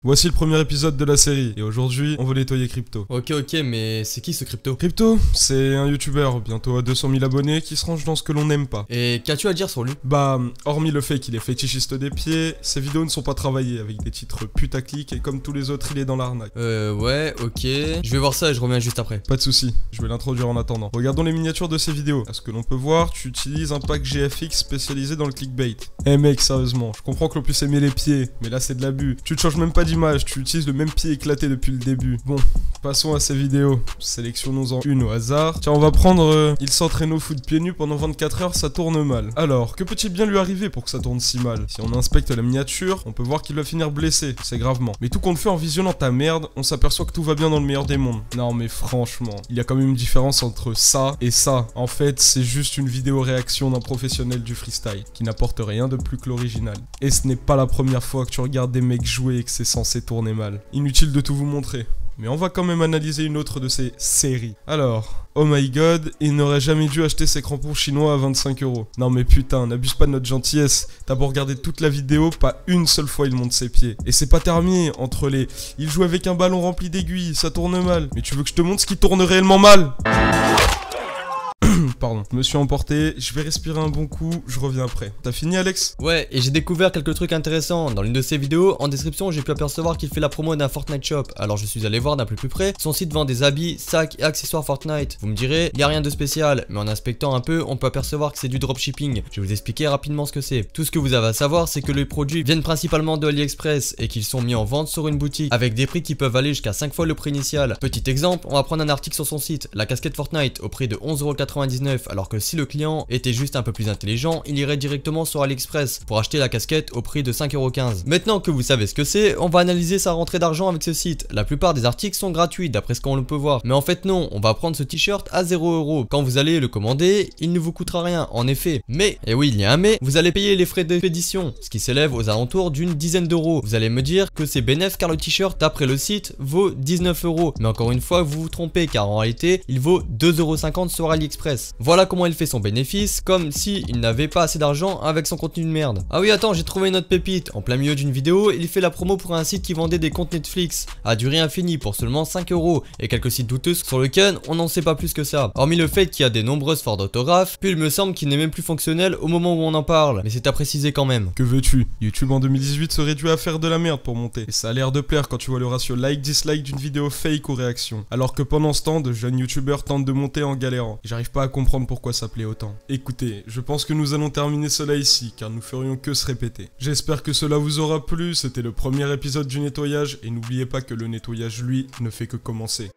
Voici le premier épisode de la série, et aujourd'hui, on veut nettoyer Crypto. Ok, mais c'est qui ce Crypto? Crypto, c'est un youtubeur, bientôt à 200 000 abonnés, qui se range dans ce que l'on n'aime pas. Et qu'as-tu à dire sur lui? Bah, hormis le fait qu'il est fétichiste des pieds, ses vidéos ne sont pas travaillées, avec des titres putaclic, et comme tous les autres, il est dans l'arnaque. Ouais, ok. Je vais voir ça et je reviens juste après. Pas de soucis, je vais l'introduire en attendant. Regardons les miniatures de ses vidéos. À ce que l'on peut voir, tu utilises un pack GFX spécialisé dans le clickbait. Eh mec, sérieusement, je comprends que l'on puisse aimer les pieds, mais là c'est de l'abus. Tu ne changes même pas d'image, tu utilises le même pied éclaté depuis le début. Bon, passons à ces vidéos. Sélectionnons-en une au hasard. Tiens, on va prendre il s'entraîne au foot pieds nus pendant 24 heures, ça tourne mal. Alors, que peut-il bien lui arriver pour que ça tourne si mal? Si on inspecte la miniature, on peut voir qu'il va finir blessé, c'est gravement. Mais tout compte fait, en visionnant ta merde, on s'aperçoit que tout va bien dans le meilleur des mondes. Non mais franchement, il y a quand même une différence entre ça et ça. En fait, c'est juste une vidéo réaction d'un professionnel du freestyle, qui n'apporte rien de plus que l'original. Et ce n'est pas la première fois que tu regardes des mecs jouer et que c'est censé tourner mal. Inutile de tout vous montrer. Mais on va quand même analyser une autre de ces séries. Alors, oh my god, il n'aurait jamais dû acheter ses crampons chinois à 25 €. Non mais putain, n'abuse pas de notre gentillesse. T'as beau regarder toute la vidéo, pas une seule fois il monte ses pieds. Et c'est pas terminé, entre les... Il joue avec un ballon rempli d'aiguilles, ça tourne mal. Mais tu veux que je te montre ce qui tourne réellement mal? Pardon, je me suis emporté, je vais respirer un bon coup, je reviens après. T'as fini Alex? Ouais, et j'ai découvert quelques trucs intéressants. Dans l'une de ses vidéos, en description, j'ai pu apercevoir qu'il fait la promo d'un Fortnite Shop. Alors je suis allé voir d'un plus près. Son site vend des habits, sacs et accessoires Fortnite. Vous me direz, il y a rien de spécial, mais en inspectant un peu, on peut apercevoir que c'est du dropshipping. Je vais vous expliquer rapidement ce que c'est. Tout ce que vous avez à savoir, c'est que les produits viennent principalement de AliExpress et qu'ils sont mis en vente sur une boutique avec des prix qui peuvent aller jusqu'à 5 fois le prix initial. Petit exemple, on va prendre un article sur son site, la casquette Fortnite au prix de 11,99 €, alors que si le client était juste un peu plus intelligent, il irait directement sur AliExpress pour acheter la casquette au prix de 5,15 €. Maintenant que vous savez ce que c'est, on va analyser sa rentrée d'argent avec ce site. La plupart des articles sont gratuits d'après ce qu'on peut voir, mais en fait non, on va prendre ce t-shirt à 0 €. Quand vous allez le commander, il ne vous coûtera rien en effet, mais, et oui il y a un mais, vous allez payer les frais d'expédition, ce qui s'élève aux alentours d'une dizaine d'euros. Vous allez me dire que c'est bénéf car le t-shirt d'après le site vaut 19 €, mais encore une fois vous vous trompez car en réalité il vaut 2,50 € sur AliExpress. Voilà comment il fait son bénéfice, comme si il n'avait pas assez d'argent avec son contenu de merde. Ah oui attends, j'ai trouvé une autre pépite. En plein milieu d'une vidéo, il fait la promo pour un site qui vendait des comptes Netflix à durée infinie pour seulement 5 € et quelques sites douteux sur lesquels on n'en sait pas plus que ça. Hormis le fait qu'il y a des nombreuses fautes d'orthographe, puis il me semble qu'il n'est même plus fonctionnel au moment où on en parle, mais c'est à préciser quand même. Que veux-tu? YouTube en 2018 se réduit à faire de la merde pour monter. Et ça a l'air de plaire quand tu vois le ratio like-dislike d'une vidéo fake aux réactions. Alors que pendant ce temps, de jeunes youtubeurs tentent de monter en galérant. J'arrive pas à comprendre pourquoi ça plaît autant. Écoutez, je pense que nous allons terminer cela ici, car nous ferions que se répéter. J'espère que cela vous aura plu, c'était le premier épisode du nettoyage, et n'oubliez pas que le nettoyage, lui, ne fait que commencer.